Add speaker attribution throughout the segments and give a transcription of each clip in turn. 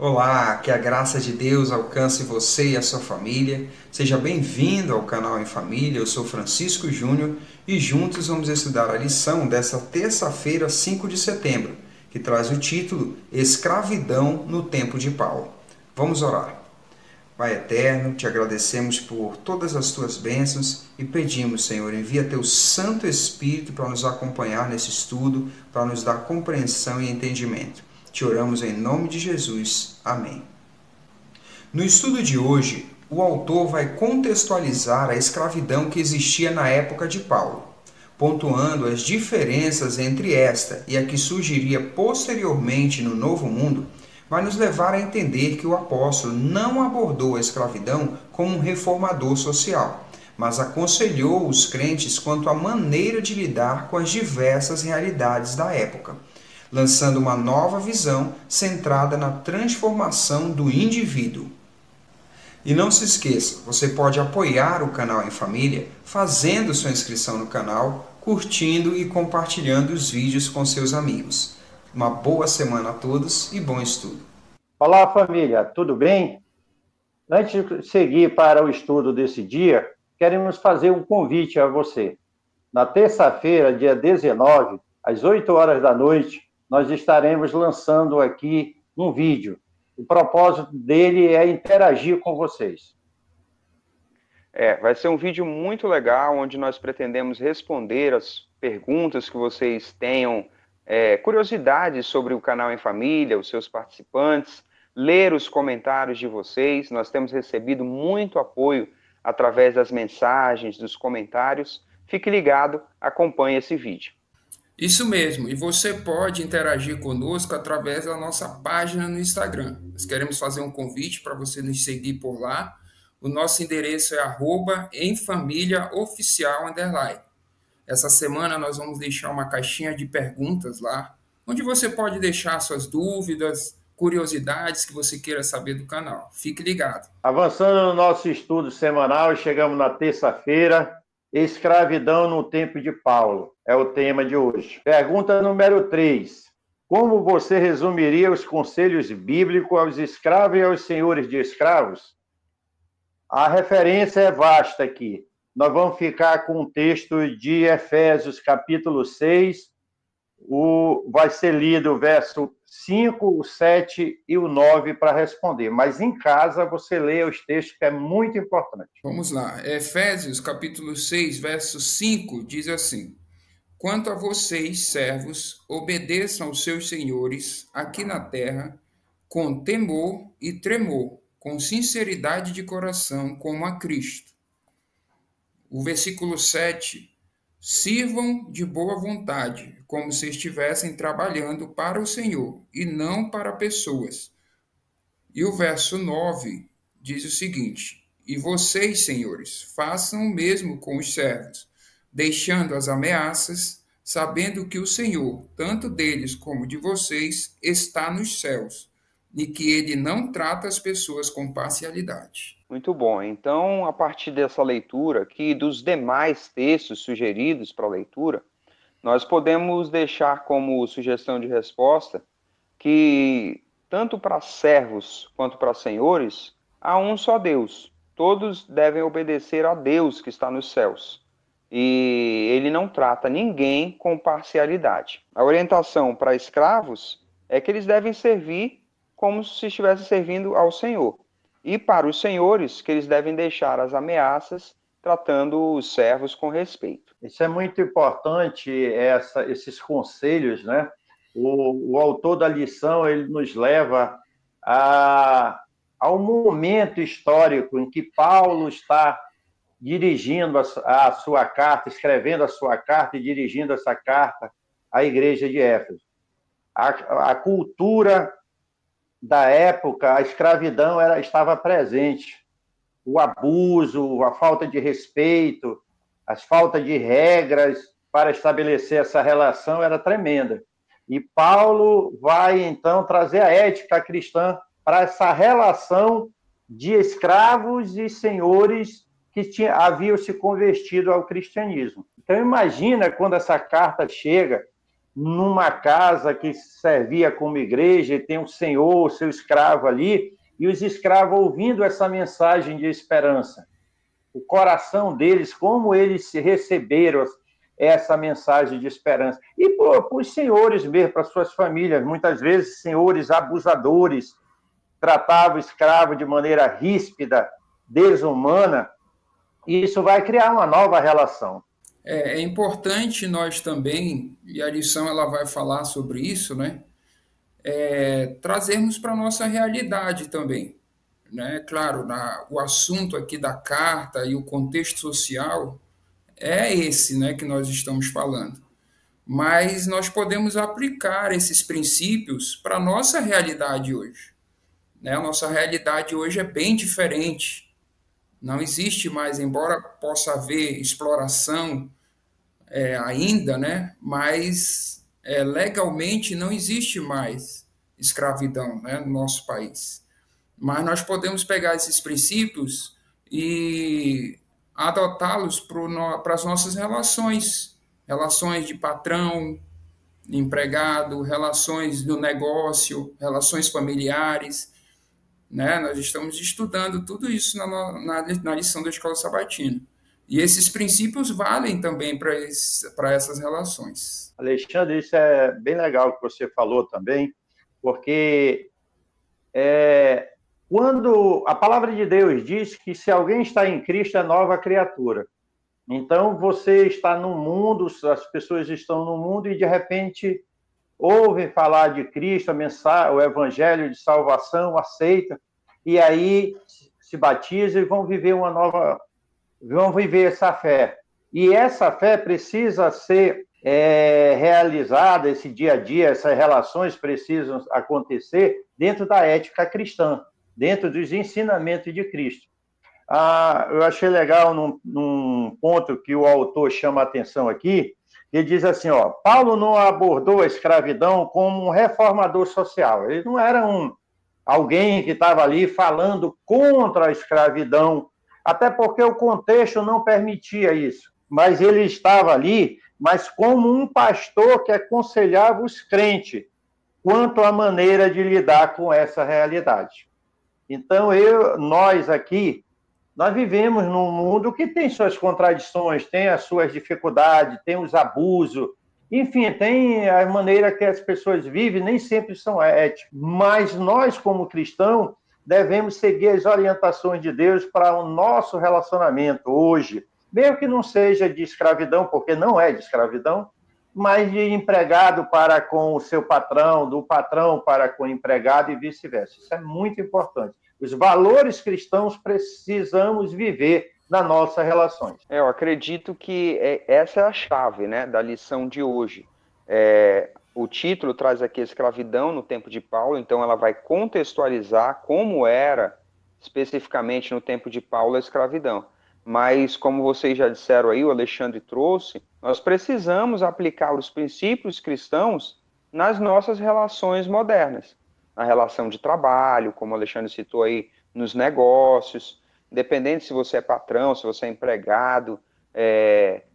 Speaker 1: Olá, que a graça de Deus alcance você e a sua família. Seja bem-vindo ao canal Em Família. Eu sou Francisco Júnior e juntos vamos estudar a lição dessa terça-feira, 5 de setembro, que traz o título Escravidão no Tempo de Paulo. Vamos orar. Pai eterno, te agradecemos por todas as tuas bênçãos e pedimos, Senhor, envia teu Santo Espírito para nos acompanhar nesse estudo, para nos dar compreensão e entendimento. Te oramos em nome de Jesus. Amém. No estudo de hoje, o autor vai contextualizar a escravidão que existia na época de Paulo, pontuando as diferenças entre esta e a que surgiria posteriormente no Novo Mundo, vai nos levar a entender que o apóstolo não abordou a escravidão como um reformador social, mas aconselhou os crentes quanto à maneira de lidar com as diversas realidades da época, lançando uma nova visão centrada na transformação do indivíduo. E não se esqueça, você pode apoiar o canal Em Família fazendo sua inscrição no canal, curtindo e compartilhando os vídeos com seus amigos. Uma boa semana a todos e bom estudo.
Speaker 2: Olá, família, tudo bem? Antes de seguir para o estudo desse dia, queremos fazer um convite a você. Na terça-feira, dia 19, às 8 horas da noite, nós estaremos lançando aqui um vídeo. O propósito dele é interagir com vocês.
Speaker 3: Vai ser um vídeo muito legal, onde nós pretendemos responder as perguntas que vocês tenham, curiosidades sobre o canal Em Família, os seus participantes, ler os comentários de vocês. Nós temos recebido muito apoio através das mensagens, dos comentários. Fique ligado, acompanhe esse vídeo.
Speaker 4: Isso mesmo, e você pode interagir conosco através da nossa página no Instagram. Nós queremos fazer um convite para você nos seguir por lá. O nosso endereço é @emfamiliaoficial_. Essa semana nós vamos deixar uma caixinha de perguntas lá, onde você pode deixar suas dúvidas, curiosidades que você queira saber do canal. Fique ligado.
Speaker 2: Avançando no nosso estudo semanal, chegamos na terça-feira. Escravidão no tempo de Paulo é o tema de hoje. Pergunta número 3. Como você resumiria os conselhos bíblicos aos escravos e aos senhores de escravos? A referência é vasta aqui. Nós vamos ficar com o texto de Efésios, capítulo 6. Vai ser lido o verso 5, o 7 e o 9 para responder. Mas em casa você lê os textos, que é muito importante.
Speaker 4: Vamos lá. Efésios, capítulo 6, verso 5, diz assim: Quanto a vocês, servos, obedeçam aos seus senhores aqui na terra, com temor e tremor, com sinceridade de coração, como a Cristo. O versículo 7: Sirvam de boa vontade, como se estivessem trabalhando para o Senhor e não para pessoas. E o verso 9 diz o seguinte: E vocês, senhores, façam o mesmo com os servos, deixando as ameaças, sabendo que o Senhor, tanto deles como de vocês, está nos céus, e que ele não trata as pessoas com parcialidade.
Speaker 3: Muito bom. Então, a partir dessa leitura aqui, dos demais textos sugeridos para a leitura, nós podemos deixar como sugestão de resposta que, tanto para servos quanto para senhores, há um só Deus. Todos devem obedecer a Deus que está nos céus. E ele não trata ninguém com parcialidade. A orientação para escravos é que eles devem servir como se estivessem servindo ao Senhor. E para os senhores, que eles devem deixar as ameaças, tratando os servos com respeito.
Speaker 2: Isso é muito importante, esses conselhos, né? O autor da lição, ele nos leva ao momento histórico em que Paulo está dirigindo a sua carta, escrevendo a sua carta e dirigindo essa carta à igreja de Éfeso. A cultura da época, a escravidão estava presente. O abuso, a falta de respeito, as faltas de regras para estabelecer essa relação era tremenda. E Paulo vai, então, trazer a ética cristã para essa relação de escravos e senhores que haviam se convertido ao cristianismo. Então, imagina quando essa carta chega numa casa que servia como igreja, e tem um senhor, o seu escravo ali, e os escravos ouvindo essa mensagem de esperança. O coração deles, como eles se receberam essa mensagem de esperança. E para os senhores mesmo, para suas famílias, muitas vezes senhores abusadores, tratavam o escravo de maneira ríspida, desumana, e isso vai criar uma nova relação.
Speaker 4: É importante nós também, e a lição ela vai falar sobre isso, né? Trazermos para a nossa realidade também. Né? Claro, o assunto aqui da carta e o contexto social é esse, né, que nós estamos falando. Mas nós podemos aplicar esses princípios para a nossa realidade hoje. Né? A nossa realidade hoje é bem diferente. Não existe mais, embora possa haver exploração ainda, né? Mas legalmente não existe mais escravidão, né, no nosso país. Mas nós podemos pegar esses princípios e adotá-los para as nossas relações de patrão, empregado, relações do negócio, relações familiares, né? Nós estamos estudando tudo isso na lição da Escola Sabatina. E esses princípios valem também para essas relações.
Speaker 2: Alexandre, isso é bem legal que você falou também, porque quando a palavra de Deus diz que se alguém está em Cristo é nova criatura. Então, você está no mundo, as pessoas estão no mundo e, de repente, ouvem falar de Cristo, a mensagem, o evangelho de salvação, aceita, e aí se batizam e vão viver essa fé. E essa fé precisa ser realizada, esse dia a dia, essas relações precisam acontecer dentro da ética cristã, dentro dos ensinamentos de Cristo. Eu achei legal num ponto que o autor chama a atenção aqui, ele diz assim, Paulo não abordou a escravidão como um reformador social. Ele não era alguém que estava ali falando contra a escravidão, até porque o contexto não permitia isso. Mas ele estava ali, mas como um pastor que aconselhava os crentes quanto à maneira de lidar com essa realidade. Então, nós aqui, nós vivemos num mundo que tem suas contradições, tem as suas dificuldades, tem os abusos, enfim, tem a maneira que as pessoas vivem, nem sempre são éticas. Mas nós, como cristãos, devemos seguir as orientações de Deus para o nosso relacionamento hoje, mesmo que não seja de escravidão, porque não é de escravidão, mas de empregado para com o seu patrão, do patrão para com o empregado e vice-versa. Isso é muito importante. Os valores cristãos precisamos viver nas nossas relações.
Speaker 3: Eu acredito que essa é a chave, né, da lição de hoje. O título traz aqui a escravidão no tempo de Paulo, então ela vai contextualizar como era especificamente no tempo de Paulo a escravidão. Mas, como vocês já disseram aí, o Alexandre trouxe, nós precisamos aplicar os princípios cristãos nas nossas relações modernas. Na relação de trabalho, como o Alexandre citou aí, nos negócios, independente se você é patrão, se você é empregado,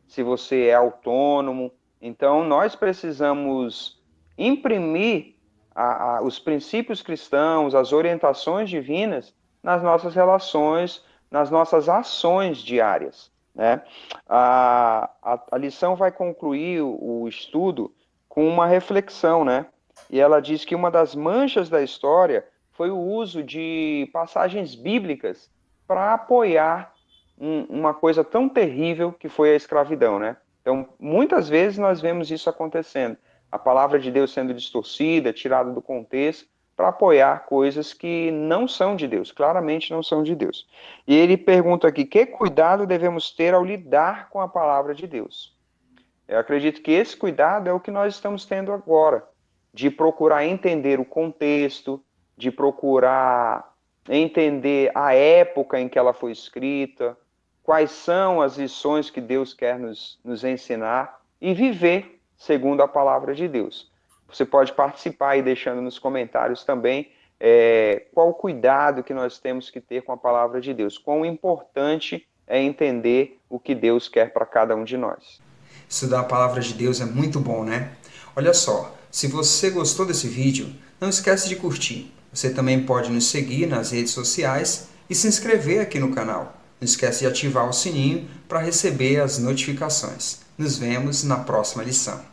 Speaker 3: se você é autônomo. Então, nós precisamos imprimir os princípios cristãos, as orientações divinas nas nossas relações, nas nossas ações diárias. Né? A lição vai concluir o estudo com uma reflexão, né? E ela diz que uma das manchas da história foi o uso de passagens bíblicas para apoiar uma coisa tão terrível que foi a escravidão, né? Então, muitas vezes nós vemos isso acontecendo. A palavra de Deus sendo distorcida, tirada do contexto, para apoiar coisas que não são de Deus, claramente não são de Deus. E ele pergunta aqui, que cuidado devemos ter ao lidar com a palavra de Deus? Eu acredito que esse cuidado é o que nós estamos tendo agora, de procurar entender o contexto, de procurar entender a época em que ela foi escrita, quais são as lições que Deus quer nos ensinar e viver segundo a palavra de Deus. Você pode participar aí deixando nos comentários também qual o cuidado que nós temos que ter com a palavra de Deus, quão importante é entender o que Deus quer para cada um de nós.
Speaker 1: Estudar a palavra de Deus é muito bom, né? Olha só, se você gostou desse vídeo, não esquece de curtir. Você também pode nos seguir nas redes sociais e se inscrever aqui no canal. Não esquece de ativar o sininho para receber as notificações. Nos vemos na próxima lição.